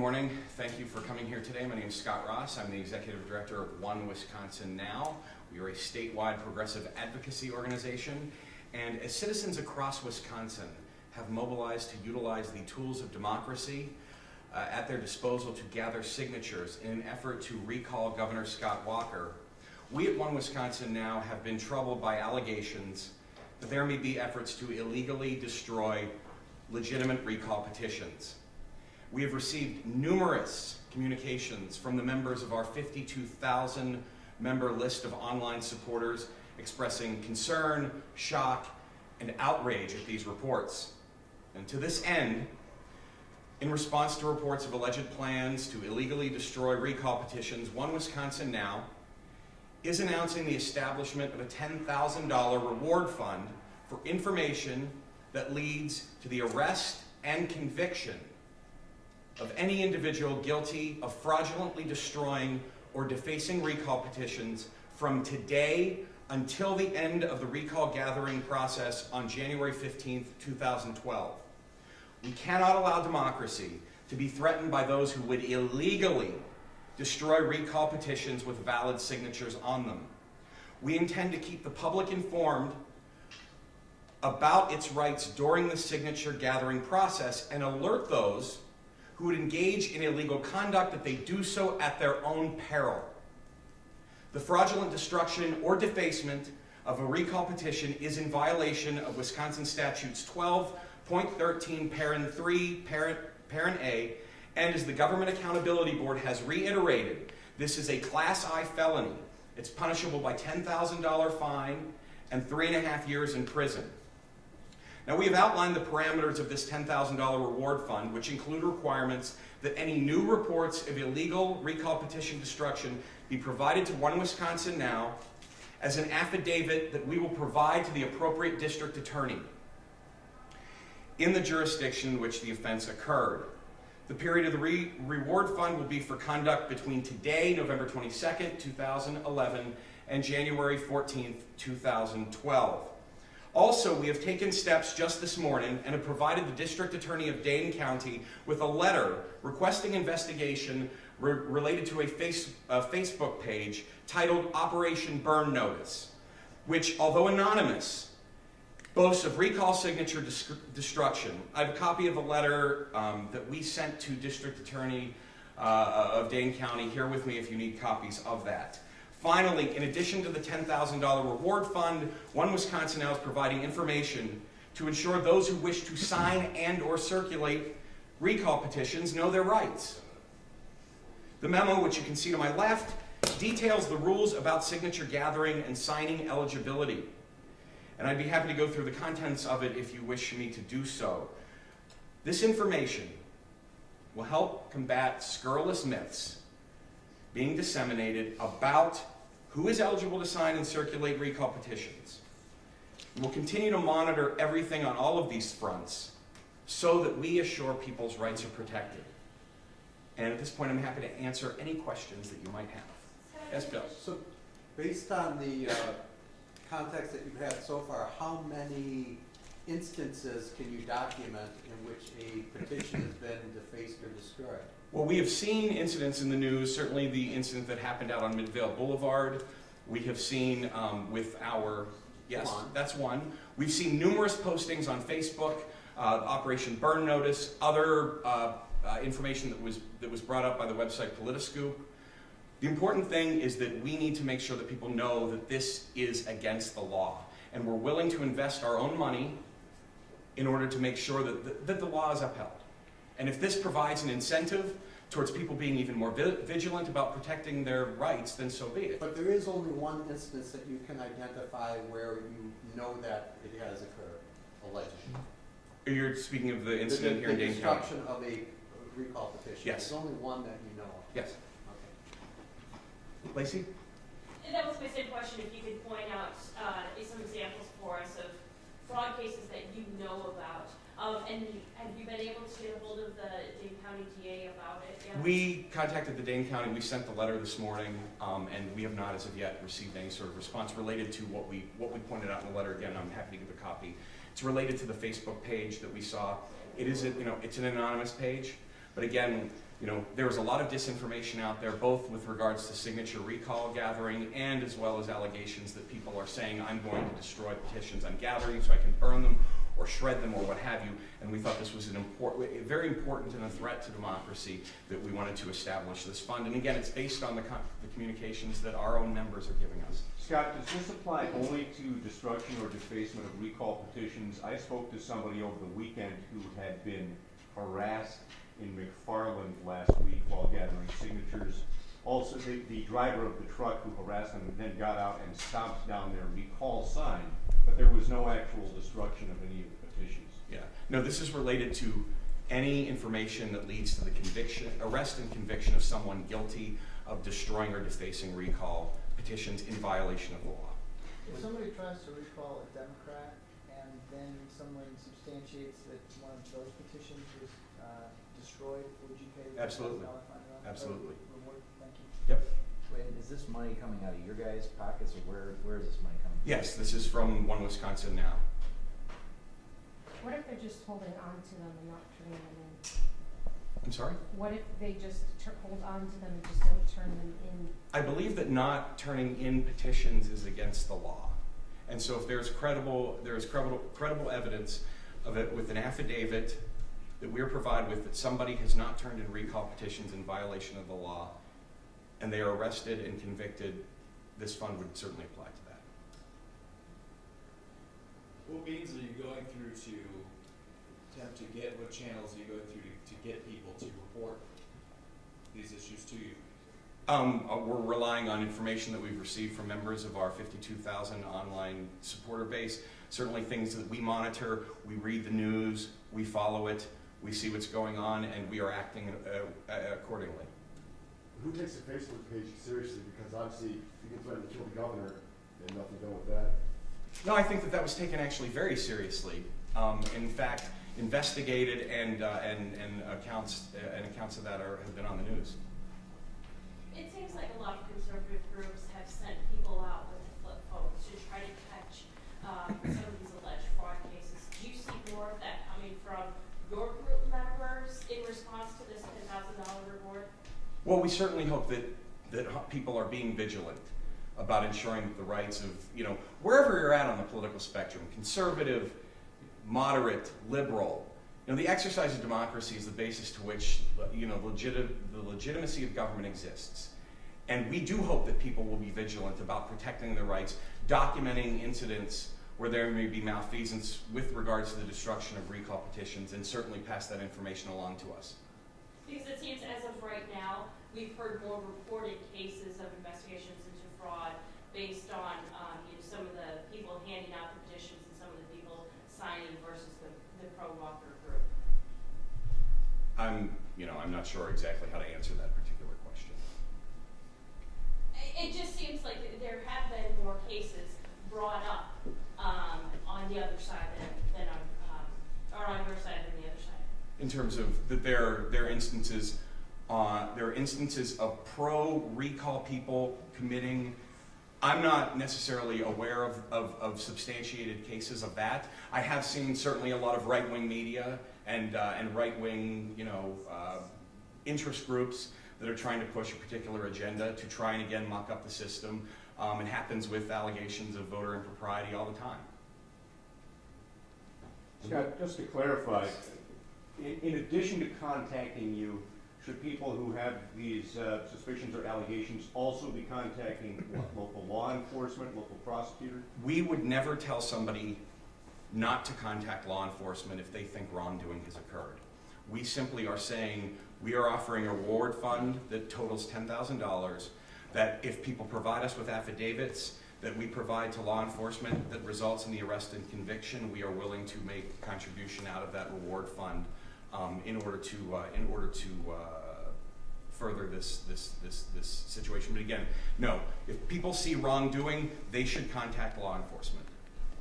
morning. Thank you for coming here today. My name is Scott Ross. I'm the Executive Director of One Wisconsin Now. We are a statewide progressive advocacy organization, and as citizens across Wisconsin have mobilized to utilize the tools of democracy at their disposal to gather signatures in an effort to recall Governor Scott Walker, we at One Wisconsin Now have been troubled by allegations that there may be efforts to illegally destroy legitimate recall petitions. We have received numerous communications from the members of our 52,000 member list of online supporters expressing concern, shock, and outrage at these reports. And to this end, in response to reports of alleged plans to illegally destroy recall petitions, One Wisconsin Now is announcing the establishment of a $10,000 reward fund for information that leads to the arrest and conviction of any individual guilty of fraudulently destroying or defacing recall petitions from today until the end of the recall gathering process on January 15th, 2012. We cannot allow democracy to be threatened by those who would illegally destroy recall petitions with valid signatures on them. We intend to keep the public informed about its rights during the signature gathering process and alert those who would engage in illegal conduct that they do so at their own peril. The fraudulent destruction or defacement of a recall petition is in violation of Wisconsin Statutes 12.13 Parent 3, Parent A, and as the Government Accountability Board has reiterated, this is a Class I felony. It's punishable by $10,000 fine and 3.5 years in prison. Now, we have outlined the parameters of this $10,000 reward fund, which include requirements that any new reports of illegal recall petition destruction be provided to One Wisconsin Now as an affidavit that we will provide to the appropriate district attorney in the jurisdiction in which the offense occurred. The period of the reward fund will be for conduct between today, November 22nd, 2011, and January 14th, 2012. Also, we have taken steps just this morning and have provided the District Attorney of Dane County with a letter requesting investigation related to a Facebook page titled Operation Burn Notice, which, although anonymous, boasts of recall signature destruction. I have a copy of a letter that we sent to District Attorney of Dane County here with me if you need copies of that. Finally, in addition to the $10,000 reward fund, One Wisconsin Now is providing information to ensure those who wish to sign and or circulate recall petitions know their rights. The memo, which you can see to my left, details the rules about signature gathering and signing eligibility. And I'd be happy to go through the contents of it if you wish me to do so. This information will help combat scurrilous myths being disseminated about who is eligible to sign and circulate recall petitions. We'll continue to monitor everything on all of these fronts so that we assure people's rights are protected. And at this point, I'm happy to answer any questions that you might have. Yes, Bill? So, based on the context that you've had so far, how many instances can you document in which a petition has been defaced or destroyed? Well, we have seen incidents in the news, certainly the incident that happened out on Midvale Boulevard. We have seen with our, yes, that's one. We've seen numerous postings on Facebook, Operation Burn Notice, other information that was brought up by the website Politiscoop. The important thing is that we need to make sure that people know that this is against the law. And we're willing to invest our own money in order to make sure that the law is upheld. And if this provides an incentive towards people being even more vigilant about protecting their rights, then so be it. But there is only one instance that you can identify where you know that it has occurred, allegedly. You're speaking of the incident here in Dane County? The destruction of a recall petition. Yes. There's only one that you know of. Yes. Okay. Lacey? And that was my same question, if you could point out some examples for us of fraud cases that you know about. And have you been able to get a hold of the Dane County DA about it yet? We contacted the Dane County. We sent the letter this morning, and we have not as of yet received any sort of response related to what we pointed out in the letter. Again, I'm happy to give a copy. It's related to the Facebook page that we saw. It is, it's an anonymous page, But again, you know, there was a lot of disinformation out there, both with regards to signature recall gathering and as well as allegations that people are saying, I'm going to destroy petitions I'm gathering so I can burn them or shred them or what have you. And we thought this was very important and a threat to democracy that we wanted to establish this fund. And again, it's based on the communications that our own members are giving us. Scott, does this apply only to destruction or defacement of recall petitions? I spoke to somebody over the weekend who had been harassed in McFarland last week while gathering signatures. Also, the driver of the truck who harassed them then got out and stomped down their recall sign, but there was no actual destruction of any of the petitions. Yeah, no, this is related to any information that leads to the arrest and conviction of someone guilty of destroying or defacing recall petitions in violation of the law. If somebody tries to recall a Democrat and then someone substantiates that one of those petitions was destroyed, would you pay the Absolutely. $1,000 fine to that? Absolutely. Reward? Thank you. Yep. Wait, is this money coming out of your guys' pockets, or where is this money coming from? Yes, this is from One Wisconsin Now. What if they're just holding on to them and not turning them in? I'm sorry? What if they just hold on to them and just don't turn them in? I believe that not turning in petitions is against the law. And so if there's credible evidence of it with an affidavit that we're provided with that somebody has not turned in recall petitions in violation of the law and they are arrested and convicted, this fund would certainly apply to that. What means are you going through to attempt to get, what channels are you going through to get people to report these issues to you? We're relying on information that we've received from members of our 52,000 online supporter base. Certainly things that we monitor, we read the news, we follow it, we see what's going on, and we are acting accordingly. Who takes the Facebook page seriously? Because obviously, if you can threaten to kill the governor, then nothing done with that. No, I think that was taken actually very seriously. In fact, investigated and accounts of that have been on the news. It seems like a lot of conservative groups have sent people out with flip phones to try to catch some of these alleged fraud cases. Do you see more of that coming from your group members in response to this $10,000 reward? Well, we certainly hope that people are being vigilant about ensuring that the rights of, you know, wherever you're at on the political spectrum, conservative, moderate, liberal, you know, the exercise of democracy is the basis to which, you know, the legitimacy of government exists. And we do hope that people will be vigilant about protecting their rights, documenting incidents where there may be malfeasance with regards to the destruction of recall petitions, and certainly pass that information along to us. Because it seems as of right now, we've heard more reported cases of investigations into fraud based on you know, some of the people handing out the petitions and some of the people signing versus the pro-Walker group. I'm not sure exactly how to answer that particular question. It just seems like there have been more cases brought up on the other side than on, or on your side than the other side. In terms of that there are instances of pro-recall people committing. I'm not necessarily aware of substantiated cases of that. I have seen certainly a lot of right-wing media and right-wing, you know, interest groups that are trying to push a particular agenda to try and again muck up the system. It happens with allegations of voter impropriety all the time. Scott, just to clarify, in addition to contacting you, should people who have these suspicions or allegations also be contacting local law enforcement, local prosecutors? We would never tell somebody not to contact law enforcement if they think wrongdoing has occurred. We simply are saying we are offering a reward fund that totals $10,000, that if people provide us with affidavits that we provide to law enforcement that results in the arrest and conviction, we are willing to make a contribution out of that reward fund in order to further this situation. But again, no. If people see wrongdoing, they should contact law enforcement.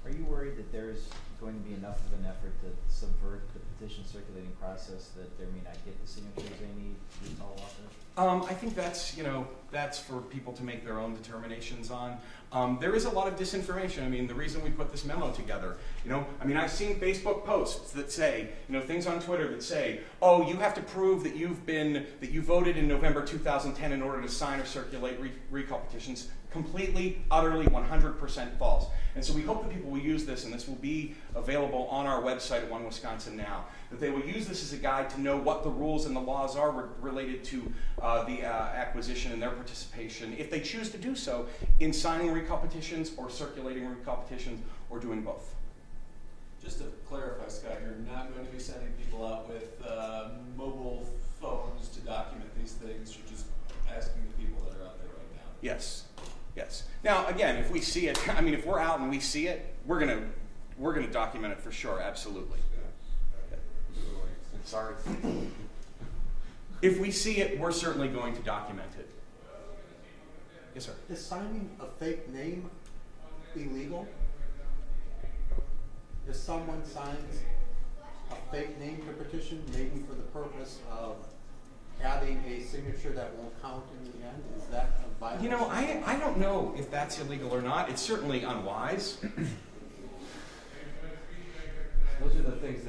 Are you worried that there's going to be enough of an effort to subvert the petition circulating process that they may not get the signatures they need to follow up with? I think that's for people to make their own determinations on. There is a lot of disinformation. I mean, the reason we put this memo together, I've seen Facebook posts that say, things on Twitter that say, oh, you have to prove that you voted in November 2010 in order to sign or circulate recall petitions. Completely, utterly, 100% false. And so we hope that people will use this, and this will be available on our website at One Wisconsin Now, that they will use this as a guide to know what the rules and the laws are related to the acquisition and their participation, if they choose to do so, in signing recall petitions or circulating recall petitions or doing both. Just to clarify, Scott, you're not going to be sending people out with mobile phones to document these things. You're just asking the people that are out there right now. Yes. Yes. Now, again, if we see it, if we're out and we see it, we're gonna document it for sure. Absolutely. Sorry. If we see it, we're certainly going to document it. Yes, sir. Is signing a fake name illegal? If someone signs a fake name to petition, maybe for the purpose of adding a signature that won't count in the end, is that a violation? I don't know if that's illegal or not. It's certainly unwise. Those are the things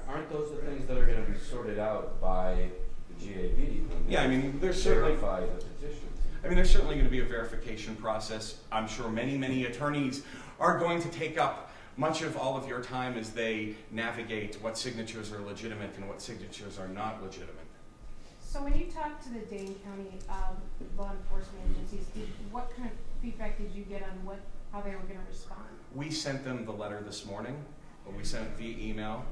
aren't those the things that are going to be sorted out by the GAB? Yeah, there's certainly verify the petitions. there's certainly going to be a verification process. I'm sure many attorneys are going to take up much of all of your time as they navigate what signatures are legitimate and what signatures are not legitimate. So when you talked to the Dane County law enforcement agencies, what kind of feedback did you get on how they were going to respond? We sent them the letter this morning. We sent it via email.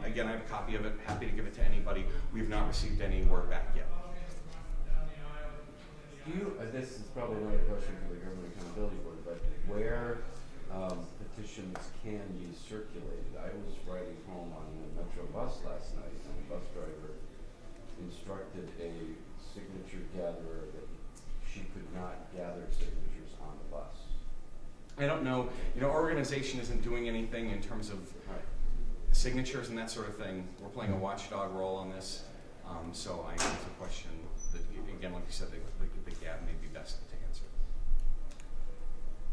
Again, I have a copy of it. Happy to give it to anybody. We've not received any word back yet. This is probably not a question for the Government Accountability Board, but where petitions can be circulated. I was riding home on the Metro bus last night, and the bus driver instructed a signature gatherer that she could not gather signatures on the bus. I don't know. Our organization isn't doing anything in terms of signatures and that sort of thing. We're playing a watchdog role on this. So I think it's a question that, again, like you said, the GAB may be best to answer.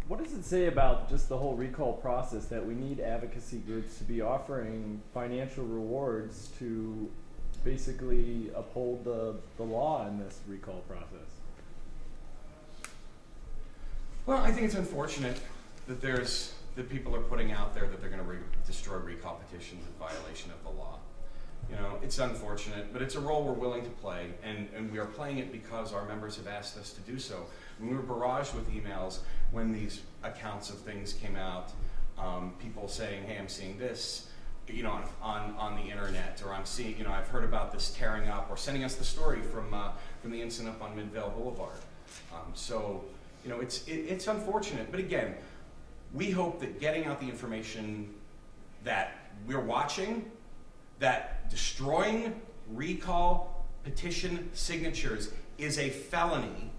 What does it say about just the whole recall process that we need advocacy groups to be offering financial rewards to basically uphold the law in this recall process? Well, I think it's unfortunate that people are putting out there that they're going to destroy recall petitions in violation of the law. It's unfortunate, but it's a role we're willing to play, and we are playing it because our members have asked us to do so. We were barraged with emails when these accounts of things came out, people saying, hey, I'm seeing this, on the internet, or I'm seeing, I've heard about this tearing up, or sending us the story from the incident up on Midvale Boulevard. It's unfortunate, but again, we hope that getting out the information that we're watching, that destroying recall petition signatures is a felony,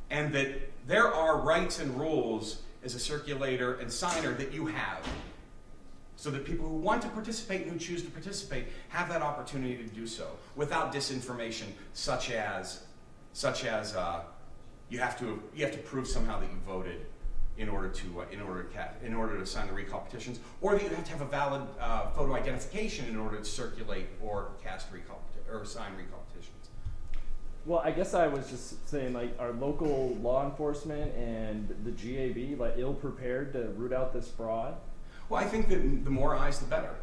and that there are rights and rules as a circulator and signer that you have, so that people who want to participate and who choose to participate have that opportunity to do so without disinformation, such as you have to prove somehow that you voted in order to sign the recall petitions, or that you have to have a valid photo identification in order to circulate or cast or sign recall petitions. Well, I guess I was just saying, are local law enforcement and the GAB ill prepared to root out this fraud? Well, I think that the more eyes, the better.